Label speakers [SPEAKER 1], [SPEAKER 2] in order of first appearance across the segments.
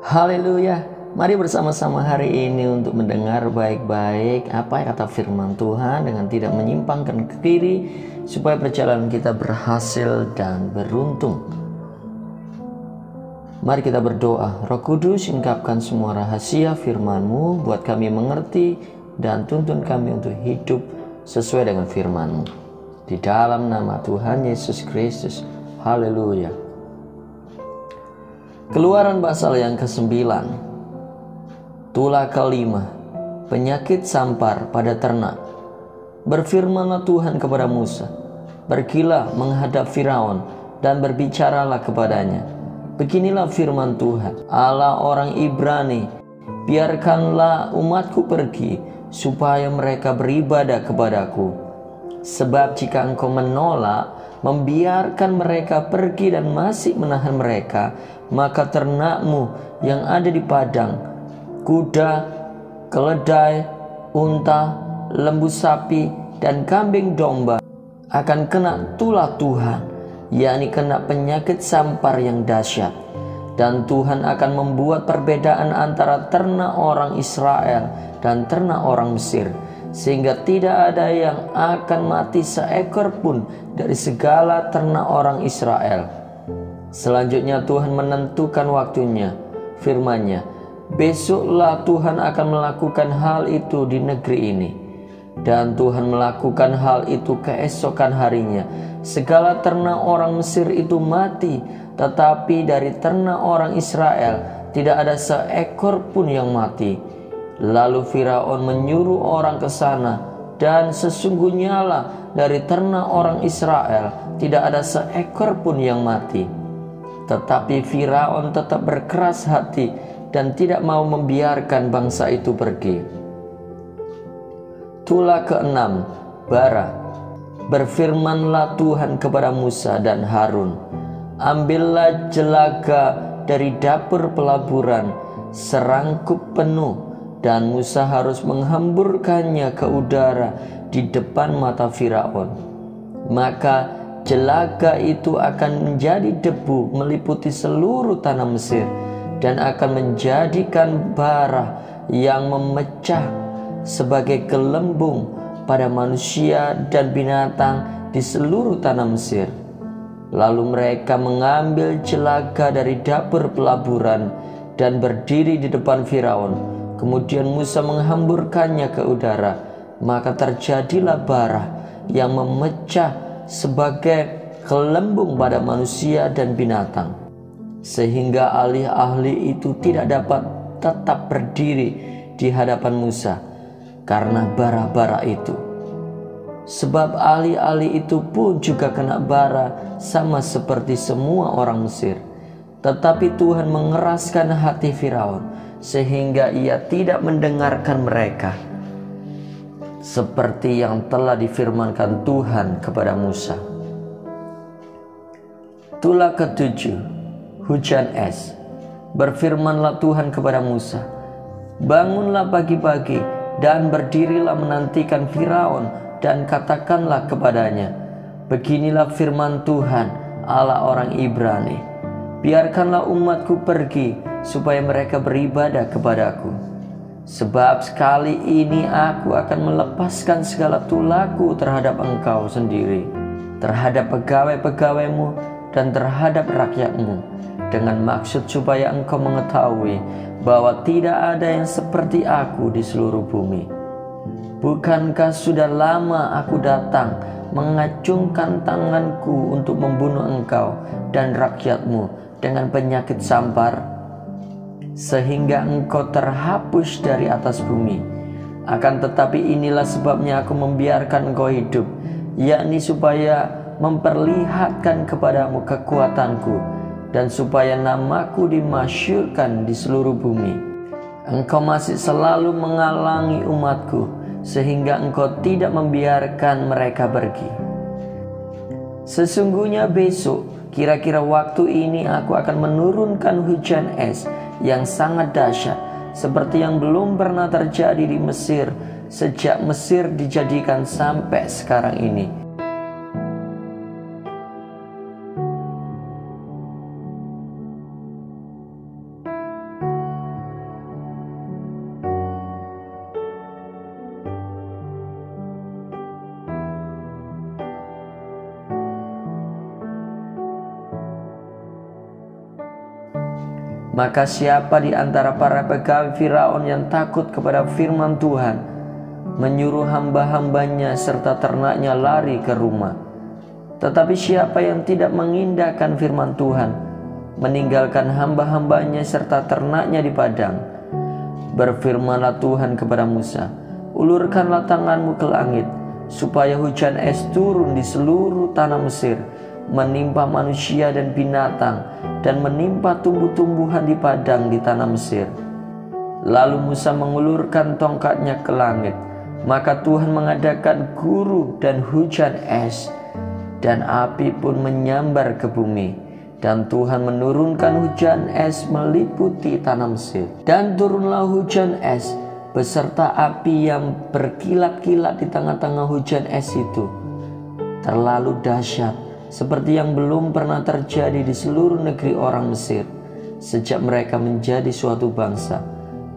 [SPEAKER 1] Haleluya. Mari bersama-sama hari ini untuk mendengar baik-baik apa yang kata firman Tuhan dengan tidak menyimpangkan ke kiri, supaya perjalanan kita berhasil dan beruntung. Mari kita berdoa. Roh Kudus, ungkapkan semua rahasia firman-Mu buat kami mengerti dan tuntun kami untuk hidup sesuai dengan firman-Mu. Di dalam nama Tuhan Yesus Kristus. Haleluya. Keluaran pasal yang ke-9. Tulah ke-5. Penyakit sampar pada ternak. Berfirmanlah Tuhan kepada Musa, "Pergilah menghadap Firaun dan berbicaralah kepadanya. Beginilah firman Tuhan, Allah orang Ibrani, biarkanlah umatku pergi, supaya mereka beribadah kepadaku. Sebab jika engkau menolak, membiarkan mereka pergi dan masih menahan mereka, maka ternakmu yang ada di padang, kuda, keledai, unta, lembu sapi, dan kambing domba akan kena tulah Tuhan, yakni kena penyakit sampar yang dahsyat. Dan Tuhan akan membuat perbedaan antara ternak orang Israel dan ternak orang Mesir, sehingga tidak ada yang akan mati seekor pun dari segala ternak orang Israel." Selanjutnya Tuhan menentukan waktunya. Firman-Nya, "Besoklah Tuhan akan melakukan hal itu di negeri ini." Dan Tuhan melakukan hal itu keesokan harinya. Segala ternak orang Mesir itu mati, tetapi dari ternak orang Israel tidak ada seekor pun yang mati. Lalu Firaun menyuruh orang ke sana, dan sesungguhnya dari ternak orang Israel tidak ada seekor pun yang mati. Tetapi Firaun tetap berkeras hati dan tidak mau membiarkan bangsa itu pergi. Tulah ke-6. Bara. Berfirmanlah Tuhan kepada Musa dan Harun, "Ambillah jelaga dari dapur pelaburan serangkup penuh, dan Musa harus menghamburkannya ke udara di depan mata Firaun. Maka jelaga itu akan menjadi debu meliputi seluruh tanah Mesir, dan akan menjadikan bara yang memecah sebagai gelembung pada manusia dan binatang di seluruh tanah Mesir." Lalu mereka mengambil jelaga dari dapur pelaburan dan berdiri di depan Firaun. Kemudian Musa menghamburkannya ke udara, maka terjadilah bara yang memecah sebagai gelembung pada manusia dan binatang, sehingga ahli-ahli itu tidak dapat tetap berdiri di hadapan Musa karena bara-bara itu. Sebab ahli-ahli itu pun juga kena bara sama seperti semua orang Mesir. Tetapi Tuhan mengeraskan hati Firaun, sehingga ia tidak mendengarkan mereka, seperti yang telah difirmankan Tuhan kepada Musa. Tulah ke-7. Hujan es. Berfirmanlah Tuhan kepada Musa, "Bangunlah pagi-pagi dan berdirilah menantikan Firaun, dan katakanlah kepadanya, beginilah firman Tuhan, Allah orang Ibrani, biarkanlah umatku pergi, supaya mereka beribadah kepadaku. Sebab sekali ini aku akan melepaskan segala tulahku terhadap engkau sendiri, terhadap pegawai-pegawaimu dan terhadap rakyatmu, dengan maksud supaya engkau mengetahui bahwa tidak ada yang seperti aku di seluruh bumi. Bukankah sudah lama aku datang mengacungkan tanganku untuk membunuh engkau dan rakyatmu dengan penyakit sampar, sehingga engkau terhapus dari atas bumi? Akan tetapi inilah sebabnya aku membiarkan engkau hidup, yakni supaya memperlihatkan kepadamu kekuatanku, dan supaya namaku dimasyhurkan di seluruh bumi. Engkau masih selalu mengalangi umatku, sehingga engkau tidak membiarkan mereka pergi. Sesungguhnya besok, kira-kira waktu ini, aku akan menurunkan hujan es yang sangat dahsyat, seperti yang belum pernah terjadi di Mesir sejak Mesir dijadikan sampai sekarang ini. Maka siapa di antara para pegawai Firaun yang takut kepada firman Tuhan, menyuruh hamba-hambanya serta ternaknya lari ke rumah. Tetapi siapa yang tidak mengindahkan firman Tuhan, meninggalkan hamba-hambanya serta ternaknya di padang, berfirmanlah Tuhan kepada Musa, ulurkanlah tanganmu ke langit, supaya hujan es turun di seluruh tanah Mesir, menimpa manusia dan binatang, dan menimpa tumbuh-tumbuhan di padang di tanah Mesir. Lalu Musa mengulurkan tongkatnya ke langit, maka Tuhan mengadakan guru dan hujan es, dan api pun menyambar ke bumi. Dan Tuhan menurunkan hujan es meliputi tanah Mesir. Dan turunlah hujan es beserta api yang berkilat-kilat di tengah-tengah hujan es itu. Terlalu dahsyat, seperti yang belum pernah terjadi di seluruh negeri orang Mesir sejak mereka menjadi suatu bangsa.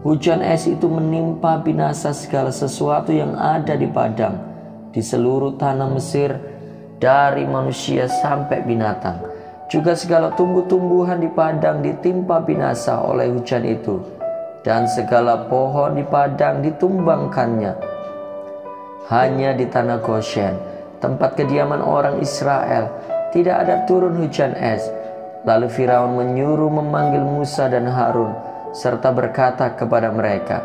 [SPEAKER 1] Hujan es itu menimpa binasa segala sesuatu yang ada di padang di seluruh tanah Mesir, dari manusia sampai binatang. Juga segala tumbuh-tumbuhan di padang ditimpa binasa oleh hujan itu, dan segala pohon di padang ditumbangkannya. Hanya di tanah Goshen, tempat kediaman orang Israel, tidak ada turun hujan es. Lalu Firaun menyuruh memanggil Musa dan Harun, serta berkata kepada mereka,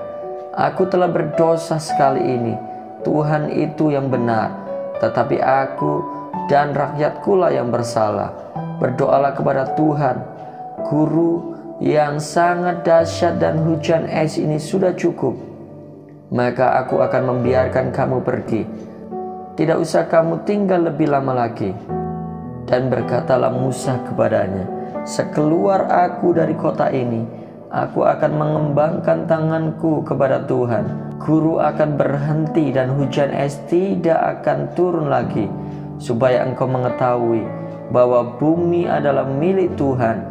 [SPEAKER 1] "Aku telah berdosa sekali ini. Tuhan itu yang benar, tetapi aku dan rakyatku lah yang bersalah. Berdoalah kepada Tuhan. Guru yang sangat dahsyat dan hujan es ini sudah cukup. Maka aku akan membiarkan kamu pergi. Tidak usah kamu tinggal lebih lama lagi." Dan berkatalah Musa kepadanya, "Sekeluar aku dari kota ini, aku akan mengembangkan tanganku kepada Tuhan. Guru akan berhenti dan hujan es tidak akan turun lagi, supaya engkau mengetahui bahwa bumi adalah milik Tuhan.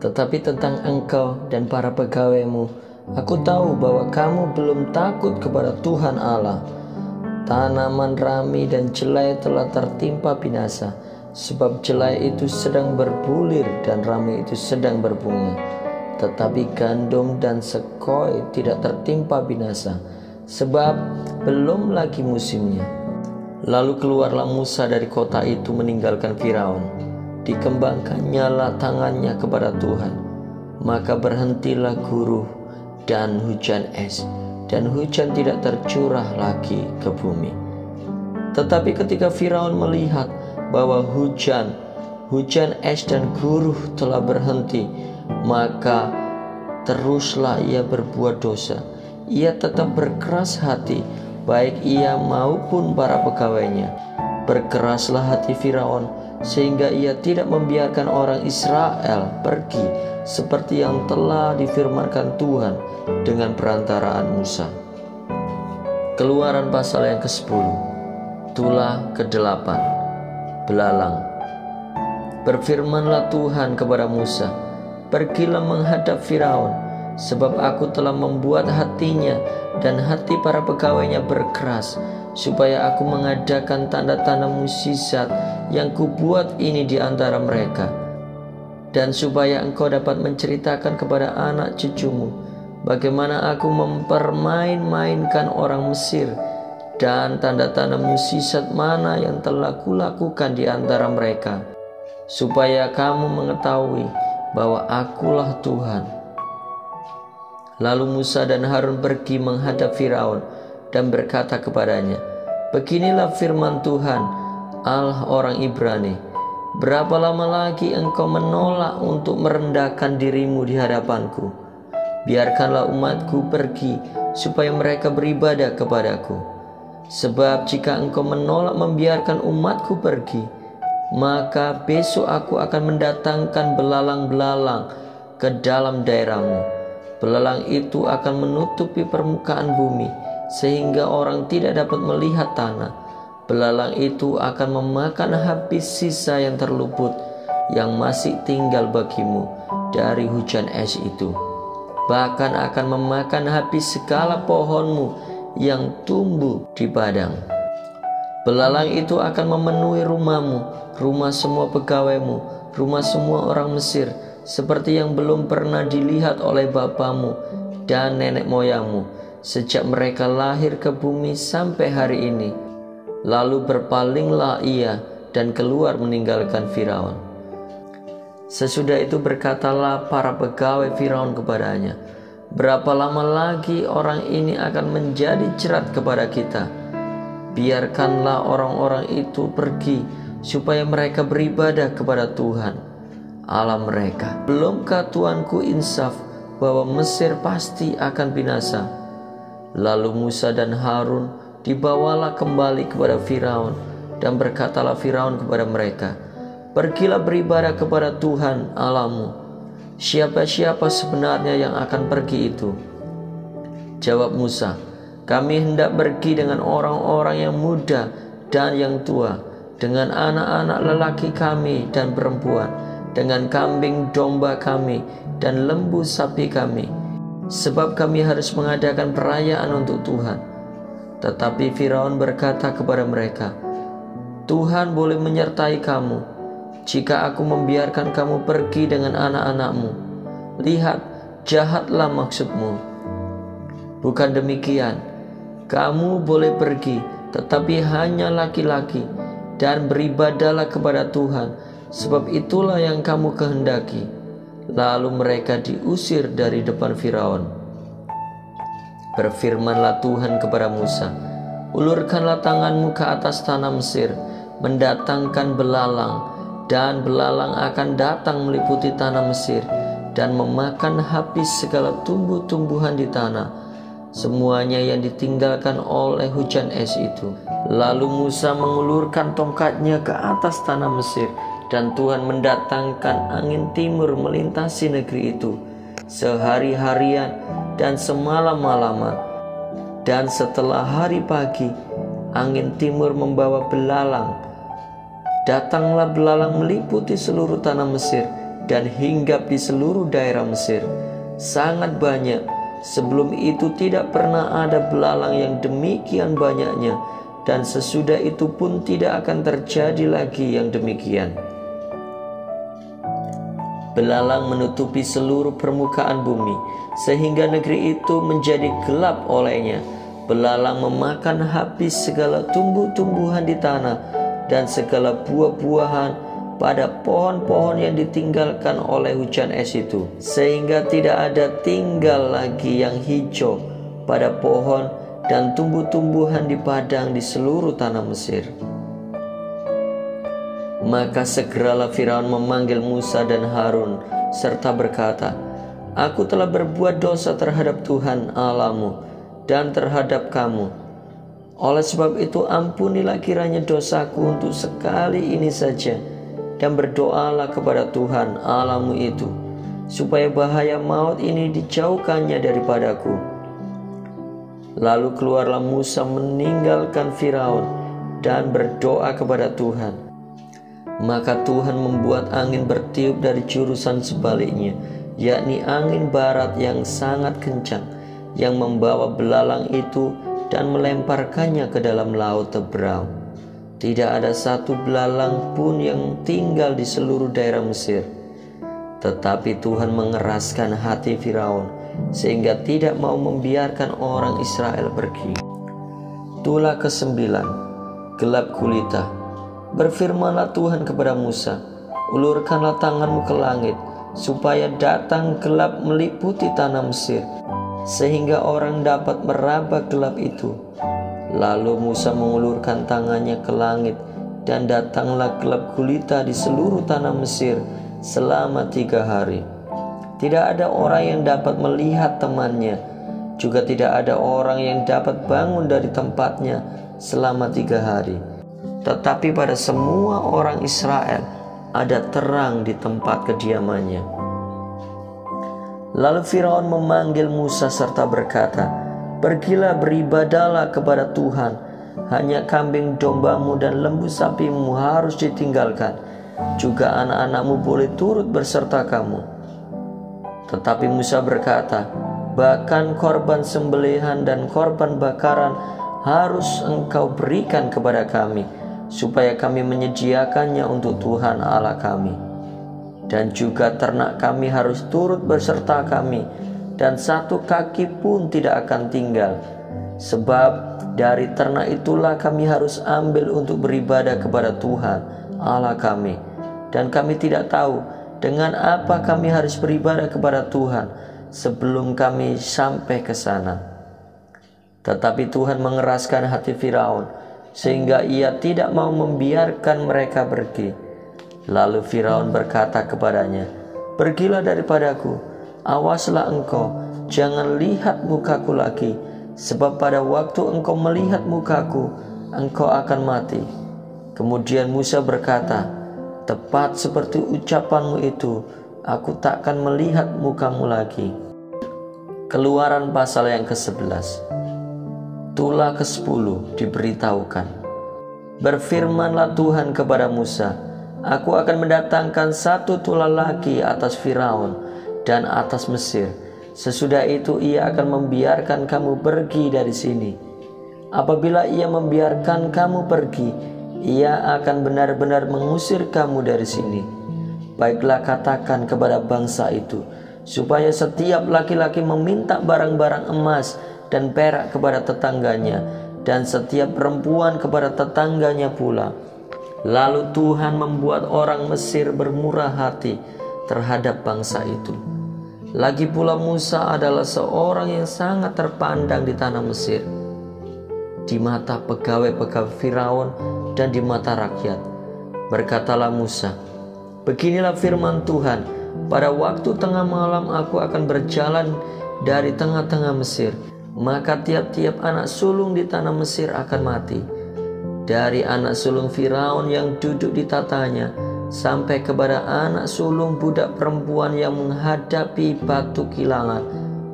[SPEAKER 1] Tetapi tentang engkau dan para pegawaimu, aku tahu bahwa kamu belum takut kepada Tuhan Allah. Tanaman rami dan jelai telah tertimpa binasa, sebab jelai itu sedang berbulir dan rami itu sedang berbunga. Tetapi gandum dan sekoi tidak tertimpa binasa, sebab belum lagi musimnya." Lalu keluarlah Musa dari kota itu meninggalkan Firaun. Dikembangkannyalah tangannya kepada Tuhan. Maka berhentilah guru dan hujan es, dan hujan tidak tercurah lagi ke bumi. Tetapi ketika Firaun melihat bahwa hujan es dan guru telah berhenti, maka teruslah ia berbuat dosa. Ia tetap berkeras hati, baik ia maupun para pegawainya. Berkeraslah hati Firaun, sehingga ia tidak membiarkan orang Israel pergi, seperti yang telah difirmankan Tuhan dengan perantaraan Musa. Keluaran pasal yang ke-10. Tulah ke-8. Belalang. Berfirmanlah Tuhan kepada Musa, "Pergilah menghadap Firaun, sebab aku telah membuat hatinya dan hati para pegawainya berkeras, supaya aku mengadakan tanda-tanda mukjizat yang kubuat ini di antara mereka, dan supaya engkau dapat menceritakan kepada anak cucumu bagaimana aku mempermain-mainkan orang Mesir, dan tanda-tanda mukjizat mana yang telah kulakukan di antara mereka, supaya kamu mengetahui bahwa akulah Tuhan." Lalu Musa dan Harun pergi menghadap Firaun dan berkata kepadanya, "Beginilah firman Tuhan, Allah orang Ibrani, berapa lama lagi engkau menolak untuk merendahkan dirimu di hadapanku? Biarkanlah umatku pergi, supaya mereka beribadah kepadaku. Sebab jika engkau menolak membiarkan umatku pergi, maka besok aku akan mendatangkan belalang-belalang ke dalam daerahmu. Belalang itu akan menutupi permukaan bumi, sehingga orang tidak dapat melihat tanah. Belalang itu akan memakan habis sisa yang terluput, yang masih tinggal bagimu dari hujan es itu. Bahkan akan memakan habis segala pohonmu yang tumbuh di padang. Belalang itu akan memenuhi rumahmu, rumah semua pegawaimu, rumah semua orang Mesir, seperti yang belum pernah dilihat oleh bapamu dan nenek moyangmu sejak mereka lahir ke bumi sampai hari ini. Lalu berpalinglah ia dan keluar meninggalkan Firaun. Sesudah itu berkatalah para pegawai Firaun kepadanya, berapa lama lagi orang ini akan menjadi jerat kepada kita? Biarkanlah orang-orang itu pergi supaya mereka beribadah kepada Tuhan Allah mereka. Belumkah Tuanku insaf bahwa Mesir pasti akan binasa? Lalu Musa dan Harun dibawalah kembali kepada Firaun, dan berkatalah Firaun kepada mereka, pergilah beribadah kepada Tuhan Allahmu. Siapa-siapa sebenarnya yang akan pergi itu? Jawab Musa, kami hendak pergi dengan orang-orang yang muda dan yang tua, dengan anak-anak lelaki kami dan perempuan, dengan kambing domba kami dan lembu sapi kami, sebab kami harus mengadakan perayaan untuk Tuhan. Tetapi Firaun berkata kepada mereka, Tuhan boleh menyertai kamu jika aku membiarkan kamu pergi dengan anak-anakmu. Lihat, jahatlah maksudmu. Bukan demikian, kamu boleh pergi, tetapi hanya laki-laki, dan beribadahlah kepada Tuhan, sebab itulah yang kamu kehendaki. Lalu mereka diusir dari depan Firaun. Berfirmanlah Tuhan kepada Musa, ulurkanlah tanganmu ke atas tanah Mesir, mendatangkan belalang, dan belalang akan datang meliputi tanah Mesir dan memakan habis segala tumbuh-tumbuhan di tanah, semuanya yang ditinggalkan oleh hujan es itu. Lalu Musa mengulurkan tongkatnya ke atas tanah Mesir, dan Tuhan mendatangkan angin timur melintasi negeri itu sehari-harian dan semalam-malaman. Dan setelah hari pagi, angin timur membawa belalang. Datanglah belalang meliputi seluruh tanah Mesir dan hinggap di seluruh daerah Mesir. Sangat banyak. Sebelum itu tidak pernah ada belalang yang demikian banyaknya, dan sesudah itu pun tidak akan terjadi lagi yang demikian. Belalang menutupi seluruh permukaan bumi, sehingga negeri itu menjadi gelap olehnya. Belalang memakan habis segala tumbuh-tumbuhan di tanah dan segala buah-buahan pada pohon-pohon yang ditinggalkan oleh hujan es itu, sehingga tidak ada tinggal lagi yang hijau pada pohon dan tumbuh-tumbuhan di padang di seluruh tanah Mesir. Maka segeralah Firaun memanggil Musa dan Harun serta berkata, aku telah berbuat dosa terhadap Tuhan Allahmu dan terhadap kamu. Oleh sebab itu ampunilah kiranya dosaku untuk sekali ini saja, dan berdoalah kepada Tuhan Allahmu itu, supaya bahaya maut ini dijauhkannya daripadaku. Lalu keluarlah Musa meninggalkan Firaun dan berdoa kepada Tuhan. Maka Tuhan membuat angin bertiup dari jurusan sebaliknya, yakni angin barat yang sangat kencang, yang membawa belalang itu dan melemparkannya ke dalam laut Tebrau. Tidak ada satu belalang pun yang tinggal di seluruh daerah Mesir. Tetapi Tuhan mengeraskan hati Firaun, sehingga tidak mau membiarkan orang Israel pergi. Tulah ke-9, gelap gulita. Berfirmanlah Tuhan kepada Musa, ulurkanlah tanganmu ke langit, supaya datang gelap meliputi tanah Mesir, sehingga orang dapat meraba gelap itu. Lalu Musa mengulurkan tangannya ke langit, dan datanglah gelap gulita di seluruh tanah Mesir selama 3 hari. Tidak ada orang yang dapat melihat temannya, juga tidak ada orang yang dapat bangun dari tempatnya selama 3 hari. Tetapi pada semua orang Israel ada terang di tempat kediamannya. Lalu Firaun memanggil Musa serta berkata, pergilah beribadahlah kepada Tuhan. Hanya kambing dombamu dan lembu sapimu harus ditinggalkan. Juga anak-anakmu boleh turut berserta kamu. Tetapi Musa berkata, bahkan korban sembelihan dan korban bakaran harus engkau berikan kepada kami, supaya kami menyediakannya untuk Tuhan Allah kami. dan juga ternak kami harus turut berserta kami, dan satu kaki pun tidak akan tinggal. Sebab dari ternak itulah kami harus ambil untuk beribadah kepada Tuhan Allah kami, dan kami tidak tahu dengan apa kami harus beribadah kepada Tuhan sebelum kami sampai ke sana." Tetapi Tuhan mengeraskan hati Firaun sehingga ia tidak mau membiarkan mereka pergi. Lalu Firaun berkata kepadanya, "Pergilah daripadaku, awaslah engkau, jangan lihat mukaku lagi, sebab pada waktu engkau melihat mukaku, engkau akan mati." Kemudian Musa berkata, "Tepat seperti ucapanmu itu, aku takkan melihat mukamu lagi." Keluaran pasal yang ke-11. Tulah ke-10 diberitahukan. Berfirmanlah Tuhan kepada Musa, "Aku akan mendatangkan satu tulah lagi atas Firaun dan atas Mesir. Sesudah itu ia akan membiarkan kamu pergi dari sini. Apabila ia membiarkan kamu pergi, ia akan benar-benar mengusir kamu dari sini. Baiklah, katakan kepada bangsa itu, supaya setiap laki-laki meminta barang-barang emas dan perak kepada tetangganya, dan setiap perempuan kepada tetangganya pula." Lalu Tuhan membuat orang Mesir bermurah hati terhadap bangsa itu. Lagi pula Musa adalah seorang yang sangat terpandang di tanah Mesir, di mata pegawai-pegawai Firaun dan di mata rakyat. Berkatalah Musa, "Beginilah firman Tuhan, pada waktu tengah malam aku akan berjalan dari tengah-tengah Mesir, maka tiap-tiap anak sulung di tanah Mesir akan mati. Dari anak sulung Firaun yang duduk di tatanya, sampai kepada anak sulung budak perempuan yang menghadapi batu kilangan,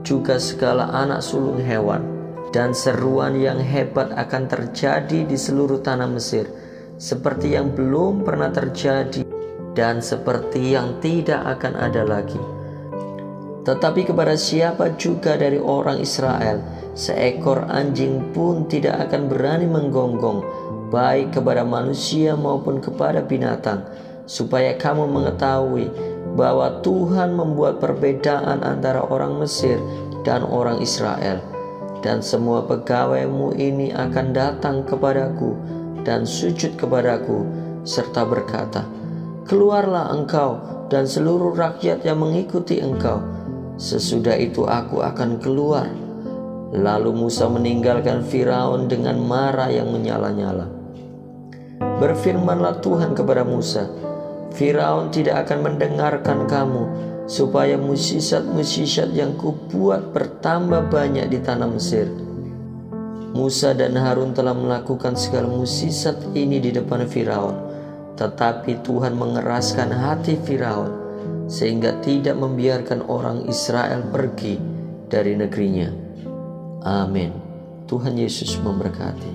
[SPEAKER 1] juga segala anak sulung hewan. Dan seruan yang hebat akan terjadi di seluruh tanah Mesir, seperti yang belum pernah terjadi dan seperti yang tidak akan ada lagi. Tetapi kepada siapa juga dari orang Israel, seekor anjing pun tidak akan berani menggonggong, baik kepada manusia maupun kepada binatang, supaya kamu mengetahui bahwa Tuhan membuat perbedaan antara orang Mesir dan orang Israel. Dan semua pegawaimu ini akan datang kepadaku dan sujud kepadaku, serta berkata, 'Keluarlah engkau dan seluruh rakyat yang mengikuti engkau.' Sesudah itu aku akan keluar." Lalu Musa meninggalkan Firaun dengan marah yang menyala-nyala. Berfirmanlah Tuhan kepada Musa, "Firaun tidak akan mendengarkan kamu, supaya musisat-musisat yang kubuat bertambah banyak di tanah Mesir." Musa dan Harun telah melakukan segala musisat ini di depan Firaun, tetapi Tuhan mengeraskan hati Firaun, sehingga tidak membiarkan orang Israel pergi dari negerinya. Amin. Tuhan Yesus memberkati.